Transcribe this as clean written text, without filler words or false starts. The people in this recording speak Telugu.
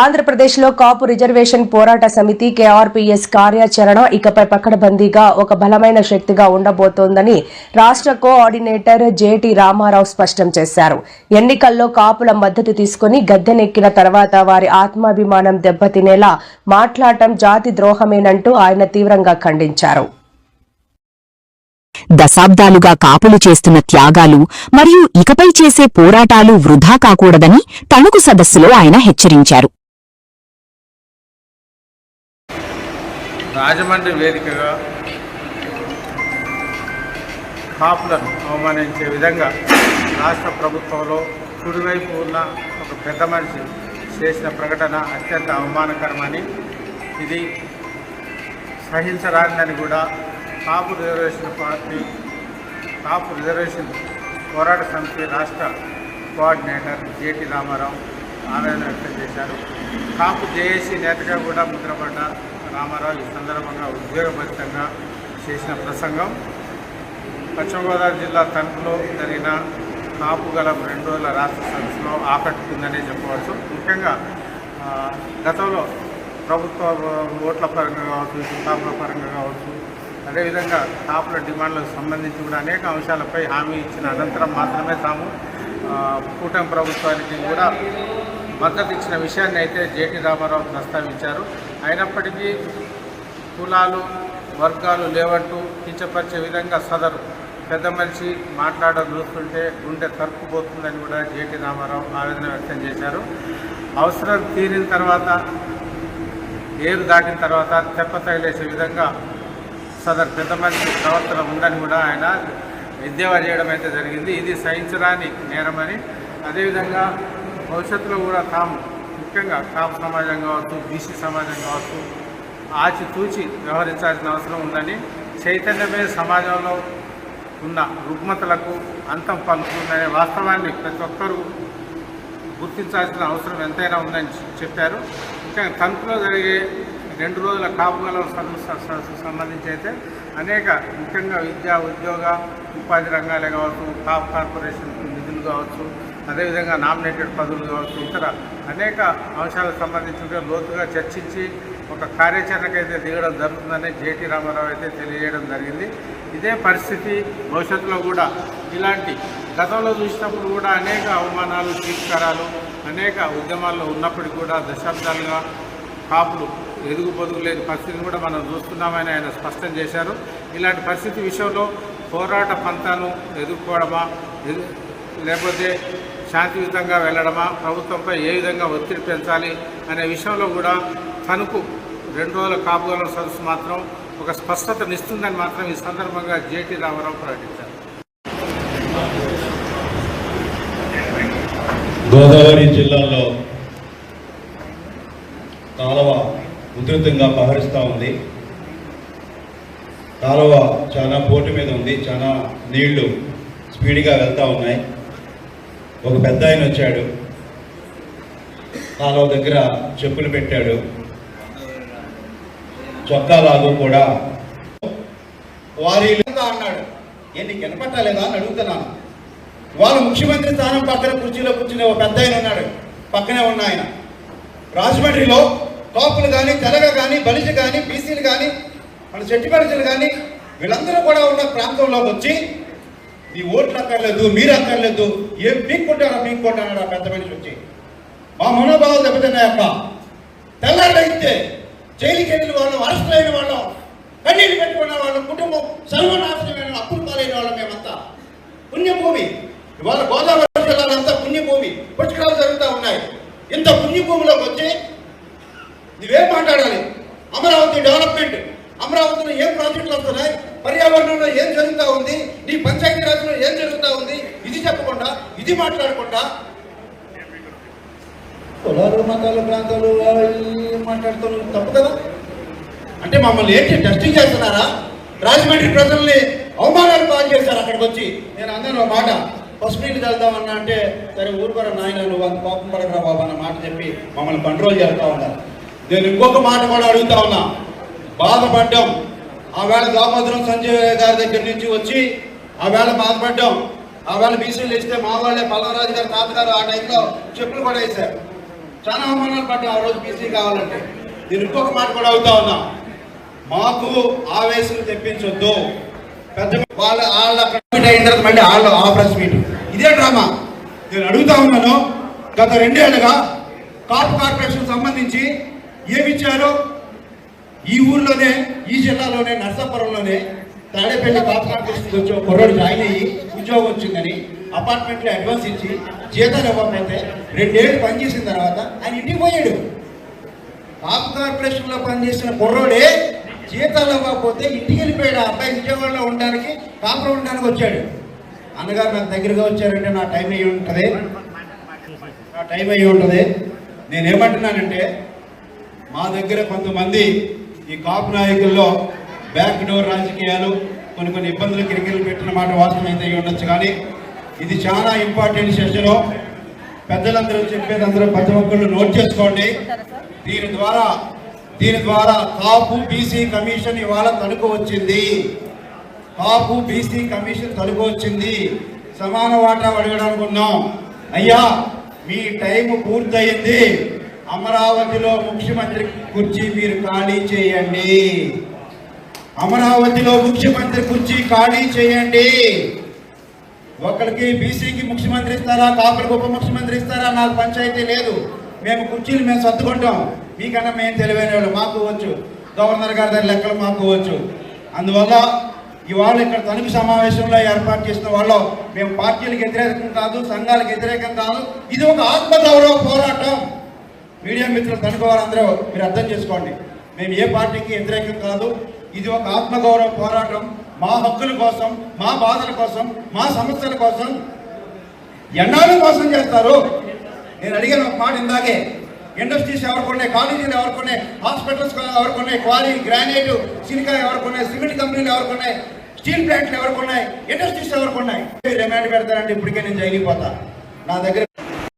ఆంధ్రప్రదేశ్లో కాపు రిజర్వేషన్ పోరాట సమితి కేఆర్పీఎస్ కార్యాచరణ ఇకపై పకడ్బందీగా ఒక బలమైన శక్తిగా ఉండబోతోందని రాష్ట్ర కోఆర్డినేటర్ జేటీ రామారావు స్పష్టం చేశారు. ఎన్నికల్లో కాపుల మద్దతు తీసుకుని గద్దెనెక్కిన తర్వాత వారి ఆత్మాభిమానం దెబ్బతినేలా మాట్లాడటం జాతి ద్రోహమేనంటూ ఆయన తీవ్రంగా ఖండించారు. దశాబ్దాలుగా కాపులు చేస్తున్న త్యాగాలు మరియు ఇకపై చేసే పోరాటాలు వృధా కాకూడదని తణుకు సదస్సులో ఆయన హెచ్చరించారు. రాజమండ్రి వేదికగా కాపులను అవమానించే విధంగా రాష్ట్ర ప్రభుత్వంలో కుడివైపు ఉన్న ఒక పెద్ద మనిషి చేసిన ప్రకటన అత్యంత అవమానకరమని, ఇది సహించరానిదని కూడా కాపు రిజర్వేషన్ పోరాట సమితి రాష్ట్ర కోఆర్డినేటర్ జేటీ రామారావు ఆవేదన వ్యక్తం చేశారు. కాపు జేఏసీ నేతగా కూడా ముద్రపడ్డ రామారావు ఈ సందర్భంగా ఉద్వేగభరితంగా చేసిన ప్రసంగం పశ్చిమ గోదావరి జిల్లా తణుకులో జరిగిన కాపు గల 2 రోజుల రాష్ట్ర సదస్సులో ఆకట్టుకుందనే చెప్పవచ్చు. ముఖ్యంగా గతంలో ప్రభుత్వ ఓట్ల పరంగా కావచ్చు, కాపుల పరంగా కావచ్చు, అదేవిధంగా కాపుల డిమాండ్లకు సంబంధించి కూడా అనేక అంశాలపై హామీ ఇచ్చిన అనంతరం మాత్రమే తాము కూటమి ప్రభుత్వానికి కూడా మద్దతు ఇచ్చిన విషయాన్ని అయితే జేటీ రామారావు ప్రస్తావించారు. అయినప్పటికీ కులాలు వర్గాలు లేవంటూ కించపరిచే విధంగా సదరు పెద్ద మనిషి మాట్లాడడం చూస్తుంటే గుండె తరుక్కుపోతుందని కూడా జేటీ రామారావు ఆవేదన వ్యక్తం చేశారు. అవసరం తీరిన తర్వాత, ఏరు దాటిన తర్వాత తెప్ప తగిలేసే విధంగా సదరు పెద్ద మనిషి ప్రవర్తన ఉందని కూడా ఆయన ఎద్దేవా చేయడం అయితే జరిగింది. ఇది సహించరాని నేరమని, అదేవిధంగా భవిష్యత్తులో కూడా తాము ముఖ్యంగా కాపు సమాజం కావచ్చు, బీసీ సమాజం కావచ్చు ఆచితూచి వ్యవహరించాల్సిన అవసరం ఉందని, చైతన్యమే సమాజంలో ఉన్న రుగ్మతలకు అంతం పలుకుతుందనే వాస్తవాన్ని ప్రతి ఒక్కరూ గుర్తించాల్సిన అవసరం ఎంతైనా ఉందని చెప్పారు. ముఖ్యంగా తణుకులో జరిగే 2 రోజుల కాపుగల సదస్సుకు సంబంధించి అయితే అనేక ముఖ్యంగా విద్యా, ఉద్యోగ, ఉపాధి రంగాలే కావచ్చు, కాపు కార్పొరేషన్ నిధులు కావచ్చు, అదేవిధంగా నామినేటెడ్ పదవులు కావచ్చు, ఇతర అనేక అంశాలకు సంబంధించి లోతుగా చర్చించి ఒక కార్యాచరణకైతే దిగడం జరుగుతుందని జేటీ రామారావు అయితే తెలియజేయడం జరిగింది. ఇదే పరిస్థితి భవిష్యత్తులో కూడా ఇలాంటి గతంలో చూసినప్పుడు కూడా అనేక అవమానాలు, తిరస్కారాలు అనేక ఉద్యమాల్లో ఉన్నప్పటికీ కూడా దశాబ్దాలుగా కాపులు ఎదుగు పొదుగు లేని పరిస్థితిని కూడా మనం చూస్తున్నామని ఆయన స్పష్టం చేశారు. ఇలాంటి పరిస్థితి విషయంలో పోరాట పంతాను ఎదుర్కోవడమా, లేకపోతే శాంతియుతంగా వెళ్ళడమా, ప్రభుత్వంపై ఏ విధంగా ఒత్తిడి పెంచాలి అనే విషయంలో కూడా తనకు 2 రోజుల కాపుగల సదస్సు మాత్రం ఒక స్పష్టతనిస్తుందని మాత్రం ఈ సందర్భంగా జేటీ రామారావు ప్రకటించారు. గోదావరి జిల్లాలో కాలువ ఉధృతంగా ప్రవహిస్తూ ఉంది. కాలువ చాలా పోటు మీద ఉంది, చాలా నీళ్లు స్పీడ్గా వెళ్తూ ఉన్నాయి. ఒక పెద్ద ఆయన వచ్చాడు, కాలువ దగ్గర చెప్పులు పెట్టాడు, చొక్కా లాగు కూడా వారి అన్నాడు. ఏంటి కనపట్టలేదా అని అడుగుతున్నాను. వాళ్ళ ముఖ్యమంత్రి స్థానం పక్కన కుర్చీలో కూర్చునే ఒక పెద్ద ఆయన ఉన్నాడు, పక్కనే ఉన్న ఆయన. రాజమండ్రిలో కాపులు కానీ, తెలగ కానీ, బలిజ కానీ, బీసీలు కానీ, మన చెట్టి బలిజలు కానీ వీళ్ళందరూ కూడా ఉన్న ప్రాంతంలోకి వచ్చి ఈ ఓట్లు అక్కర్లేదు, మీరు అక్కర్లేదు, ఏం పీక్కుంటానన్నాడు ఆ పెద్ద మనిషి వచ్చి. మా మనోభావాలు దెబ్బతిన్నాయక్క. తెల్లారైతే జైలుకి వెళ్ళిన వాళ్ళం, అరెస్టులైన వాళ్ళం, కన్నీళ్ళు పెట్టుకున్న వాళ్ళం, కుటుంబం సర్వనాశనమైన అప్పులు పాలైన వాళ్ళం మేమంతా. పుణ్యభూమి ఇవాళ గోదావరి జిల్లాలంతా పుణ్యభూమి, పుష్కరాలు జరుగుతూ ఉన్నాయి. ఇంత పుణ్యభూమిలోకి వచ్చి నువ్వేం మాట్లాడాలి? అమరావతి డెవలప్మెంట్, అమరావతిలో ఏం ప్రాజెక్టులు వస్తున్నాయి, పర్యావరణంలో ఏం జరుగుతూ ఉంది, నీ పంచాయతీరాజ్లో ఏం జరుగుతూ ఉంది, ఇది చెప్పకుండా, ఇది మాట్లాడకుండా కులాలు, మతాలు, ప్రాంతాలు మాట్లాడుతున్నారు. తప్పు కదా. అంటే మమ్మల్ని ఏంటి టెస్టింగ్ చేస్తున్నారా? రాజమండ్రి ప్రజల్ని అవమానాలు పాలు చేశారు. అక్కడికి వచ్చి నేను అందరూ ఒక మాట, ఫస్ట్ నీళ్ళు చల్దామన్నా అంటే సరే ఊరుకోరా నాయన, నువ్వు అంత కోపం పడకరా బాబు అన్న మాట చెప్పి మమ్మల్ని కంట్రోల్ చేస్తూ ఉన్నారు. నేను ఇంకొక మాట కూడా అడుగుతా ఉన్నా, బాధపడ్డాం. ఆవేళ దామోదరం సంజయ్ గారి దగ్గర నుంచి వచ్చి ఆవేళ బాధపడ్డాం. ఆవేళ బీసీలు ఇస్తే మా వాళ్ళే పల్లవరాజు గారు తాతగారు ఆ టైంలో చెప్పులు కూడా వేశారు. చాలా అవమానాలు పడ్డాం ఆ రోజు బీసీ కావాలంటే. నేను ఇంకొక మాట కూడా అవుతా ఉన్నా, మాకు ఆవేశం తెప్పించొద్దు. పెద్ద వాళ్ళ అక్కడ అయిన తర్వాత మళ్ళీ వాళ్ళు ఆ ప్రెస్ మీట్ ఇదే డ్రామా. నేను అడుగుతా ఉన్నాను, గత 2 ఏళ్లుగా కాపు కార్పొరేషన్ సంబంధించి ఏమిచ్చారు? ఈ ఊర్లోనే, ఈ జిల్లాలోనే, నర్సాపురంలోనే తాడేపల్లి కాపు కార్పొరేషన్ వచ్చి కుర్రోడు జాయిన్ అయ్యి ఉద్యోగం వచ్చిందని అపార్ట్మెంట్లో అడ్వాన్స్ ఇచ్చి జీతాలు ఇవ్వకపోతే 2 ఏళ్ళు పనిచేసిన తర్వాత ఆయన ఇంటికి పోయాడు. కాపు కార్పొరేషన్లో పనిచేసిన కుర్రోడే జీతాలు ఇవ్వకపోతే ఇంటికి వెళ్ళిపోయాడు. ఆ అబ్బాయి విజయవాడలో ఉండడానికి, కాపురం ఉండడానికి వచ్చాడు. అన్నగారు నాకు దగ్గరగా వచ్చారంటే నా టైం అయ్యి ఉంటుంది. నేనేమంటున్నానంటే, మా దగ్గర కొంతమంది ఈ కాపు నాయకుల్లో బ్యాక్ డోర్ రాజకీయాలు, కొన్ని ఇబ్బందులు కిరికిలు పెట్టిన మాట వాస్తవం అయితే ఉండొచ్చు. కానీ ఇది చాలా ఇంపార్టెంట్ సెషను. పెద్దలందరూ చెప్పేది అందరూ ప్రతి ఒక్కళ్ళు నోట్ చేసుకోండి. దీని ద్వారా కాపు బీసీ కమిషన్ ఇవాళ తణుకు వచ్చింది. కాపు బీసీ కమిషన్ తణుకు వచ్చింది. సమాన వాటా అడగడానికి ఉన్నాం. అయ్యా, మీ టైం పూర్తయింది. అమరావతిలో ముఖ్యమంత్రి కుర్చీ మీరు ఖాళీ చేయండి. అమరావతిలో ముఖ్యమంత్రి కుర్చీ ఖాళీ చేయండి. ఒకరికి బీసీకి ముఖ్యమంత్రి ఇస్తారా, కాపులకు ఉప ముఖ్యమంత్రి ఇస్తారా, నాకు పంచాయతీ లేదు. మేము కుర్చీలు మేము సర్దుకుంటాం. మీకన్నా మేము తెలివైన వాళ్ళు, మాకు వచ్చు. గవర్నర్ గారి దగ్గర లెక్కలు మాకు వచ్చు. అందువల్ల ఇవాళ ఇక్కడ తణుకు సమావేశంలో ఏర్పాటు చేసిన వాళ్ళు మేము పార్టీలకు వ్యతిరేకం కాదు, సంఘాలకు వ్యతిరేకం కాదు. ఇది ఒక ఆత్మగౌరవ పోరాటం. మీడియా మిత్రులు, తణుకు వారందరూ మీరు అర్థం చేసుకోండి. మేము ఏ పార్టీకి వ్యతిరేకం కాదు. ఇది ఒక ఆత్మగౌరవ పోరాటం. మా హక్కుల కోసం, మా బాధల కోసం, మా సమస్యల కోసం ఎన్నాళ్ళు మోసం చేస్తారు. నేను అడిగిన ఒక మాట ఇందాకే, ఇండస్ట్రీస్ ఎవరుకున్నాయి, కాలేజీలు ఎవరుకున్నాయి, హాస్పిటల్స్ ఎవరుకున్నాయి, క్వారీ, గ్రానైట్, సిలికా ఎవరుకున్నాయి, సిమెంట్ కంపెనీలు ఎవరుకున్నాయి, స్టీల్ ప్లాంట్లు ఎవరుకున్నాయి, ఇండస్ట్రీస్ ఎవరుకున్నాయి. రిమాండ్ పెడతారంటే ఇప్పటికే నేను జైలుకి పోతా. నా దగ్గర